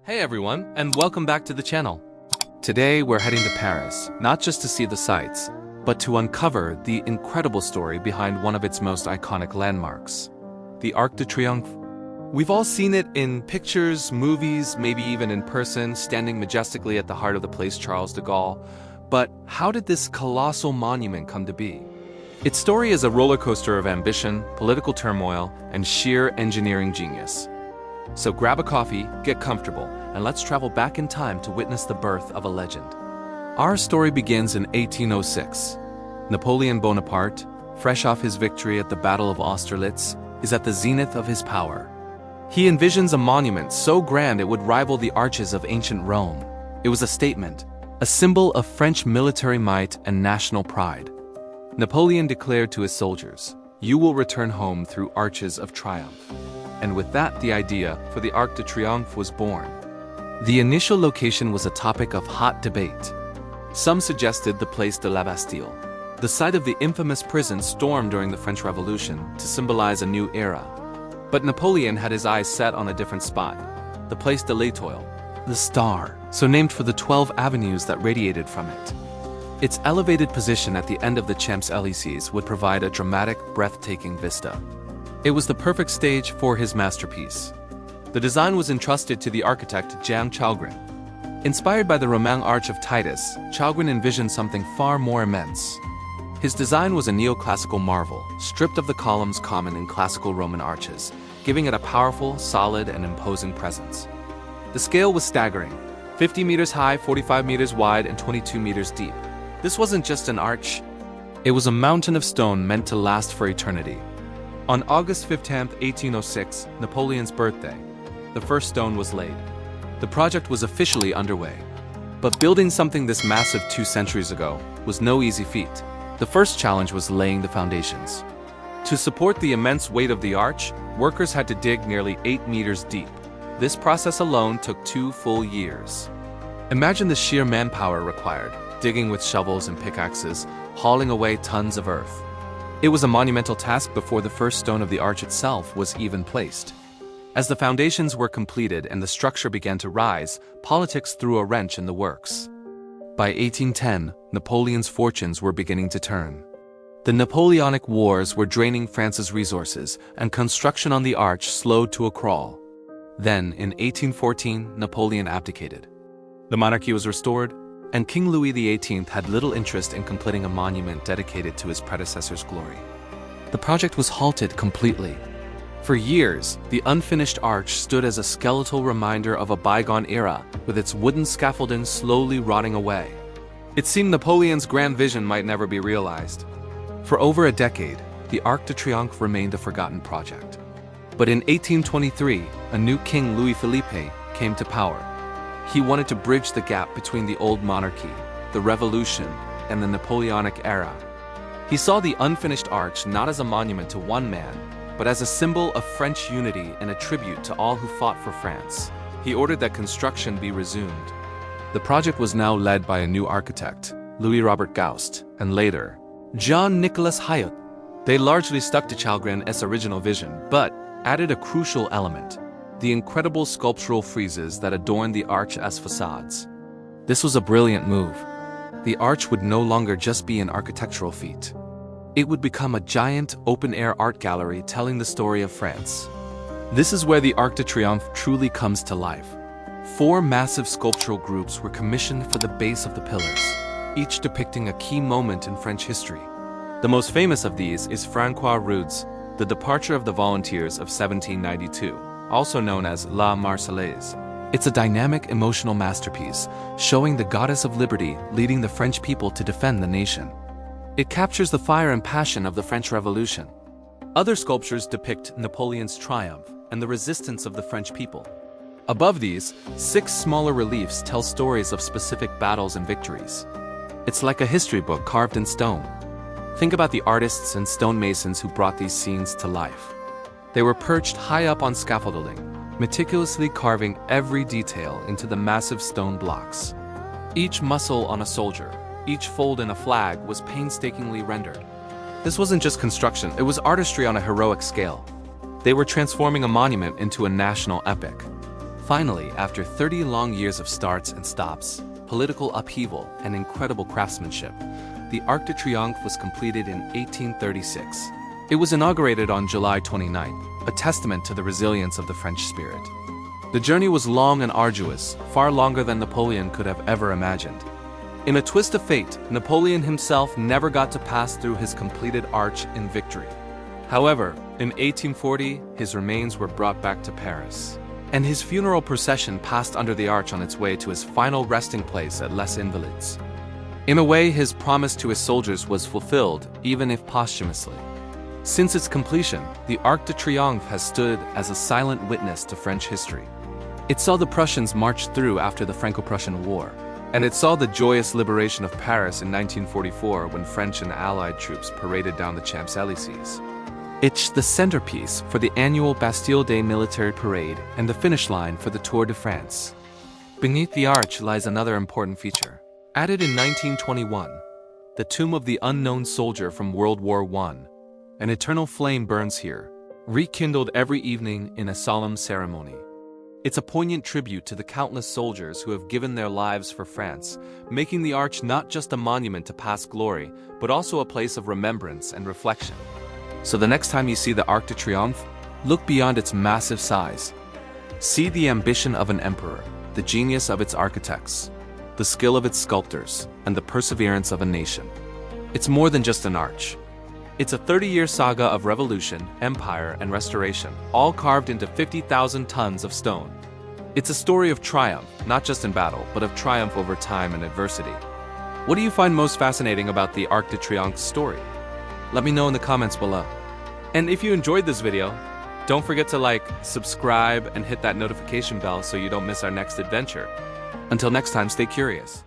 Hey everyone, and welcome back to the channel. Today we're heading to Paris, not just to see the sights, but to uncover the incredible story behind one of its most iconic landmarks, the Arc de Triomphe. We've all seen it in pictures, movies, maybe even in person, standing majestically at the heart of the place Charles de Gaulle. But how did this colossal monument come to be? Its story is a roller coaster of ambition, political turmoil, and sheer engineering genius. So grab a coffee, get comfortable, and let's travel back in time to witness the birth of a legend. Our story begins in 1806. Napoleon Bonaparte, fresh off his victory at the Battle of Austerlitz, is at the zenith of his power. He envisions a monument so grand it would rival the arches of ancient Rome. It was a statement, a symbol of French military might and national pride. Napoleon declared to his soldiers, "You will return home through arches of triumph." And with that, the idea for the Arc de Triomphe was born. The initial location was a topic of hot debate. Some suggested the Place de la Bastille, the site of the infamous prison stormed during the French Revolution, to symbolize a new era. But Napoleon had his eyes set on a different spot, the Place de l'Étoile, the Star, so named for the 12 avenues that radiated from it. Its elevated position at the end of the Champs-Élysées would provide a dramatic, breathtaking vista. It was the perfect stage for his masterpiece. The design was entrusted to the architect Jean Chalgrin. Inspired by the Roman Arch of Titus, Chalgrin envisioned something far more immense. His design was a neoclassical marvel, stripped of the columns common in classical Roman arches, giving it a powerful, solid, and imposing presence. The scale was staggering, 50 meters high, 45 meters wide, and 22 meters deep. This wasn't just an arch. It was a mountain of stone meant to last for eternity. On August 15, 1806, Napoleon's birthday, the first stone was laid. The project was officially underway. But building something this massive 2 centuries ago was no easy feat. The first challenge was laying the foundations. To support the immense weight of the arch, workers had to dig nearly 8 meters deep. This process alone took 2 full years. Imagine the sheer manpower required, digging with shovels and pickaxes, hauling away tons of earth. It was a monumental task before the first stone of the arch itself was even placed. As the foundations were completed and the structure began to rise, politics threw a wrench in the works. By 1810, Napoleon's fortunes were beginning to turn. The Napoleonic Wars were draining France's resources, and construction on the arch slowed to a crawl. Then, in 1814, Napoleon abdicated. The monarchy was restored, and King Louis XVIII had little interest in completing a monument dedicated to his predecessor's glory. The project was halted completely. For years, the unfinished arch stood as a skeletal reminder of a bygone era, with its wooden scaffolding slowly rotting away. It seemed Napoleon's grand vision might never be realized. For over a decade, the Arc de Triomphe remained a forgotten project. But in 1823, a new king, Louis Philippe, came to power. He wanted to bridge the gap between the old monarchy, the revolution, and the Napoleonic era. He saw the unfinished arch not as a monument to one man, but as a symbol of French unity and a tribute to all who fought for France. He ordered that construction be resumed. The project was now led by a new architect, Louis-Robert Gaust, and later, Jean-Nicolas Hayat. They largely stuck to Chalgrin's original vision, but added a crucial element: the incredible sculptural friezes that adorned the arch as facades. This was a brilliant move. The arch would no longer just be an architectural feat. It would become a giant, open-air art gallery telling the story of France. This is where the Arc de Triomphe truly comes to life. 4 massive sculptural groups were commissioned for the base of the pillars, each depicting a key moment in French history. The most famous of these is François Rude's The Departure of the Volunteers of 1792. Also known as La Marseillaise. It's a dynamic, emotional masterpiece, showing the goddess of liberty leading the French people to defend the nation. It captures the fire and passion of the French Revolution. Other sculptures depict Napoleon's triumph and the resistance of the French people. Above these, 6 smaller reliefs tell stories of specific battles and victories. It's like a history book carved in stone. Think about the artists and stonemasons who brought these scenes to life. They were perched high up on scaffolding, meticulously carving every detail into the massive stone blocks. Each muscle on a soldier, each fold in a flag was painstakingly rendered. This wasn't just construction, it was artistry on a heroic scale. They were transforming a monument into a national epic. Finally, after 30 long years of starts and stops, political upheaval, and incredible craftsmanship, the Arc de Triomphe was completed in 1836. It was inaugurated on July 29, a testament to the resilience of the French spirit. The journey was long and arduous, far longer than Napoleon could have ever imagined. In a twist of fate, Napoleon himself never got to pass through his completed arch in victory. However, in 1840, his remains were brought back to Paris, and his funeral procession passed under the arch on its way to his final resting place at Les Invalides. In a way, his promise to his soldiers was fulfilled, even if posthumously. Since its completion, the Arc de Triomphe has stood as a silent witness to French history. It saw the Prussians march through after the Franco-Prussian War, and it saw the joyous liberation of Paris in 1944 when French and Allied troops paraded down the Champs-Élysées. It's the centerpiece for the annual Bastille Day military parade and the finish line for the Tour de France. Beneath the arch lies another important feature. Added in 1921, the tomb of the unknown soldier from World War I. An eternal flame burns here, rekindled every evening in a solemn ceremony. It's a poignant tribute to the countless soldiers who have given their lives for France, making the arch not just a monument to past glory, but also a place of remembrance and reflection. So the next time you see the Arc de Triomphe, look beyond its massive size. See the ambition of an emperor, the genius of its architects, the skill of its sculptors, and the perseverance of a nation. It's more than just an arch. It's a 30-year saga of revolution, empire, and restoration, all carved into 50,000 tons of stone. It's a story of triumph, not just in battle, but of triumph over time and adversity. What do you find most fascinating about the Arc de Triomphe's story? Let me know in the comments below. And if you enjoyed this video, don't forget to like, subscribe, and hit that notification bell so you don't miss our next adventure. Until next time, stay curious.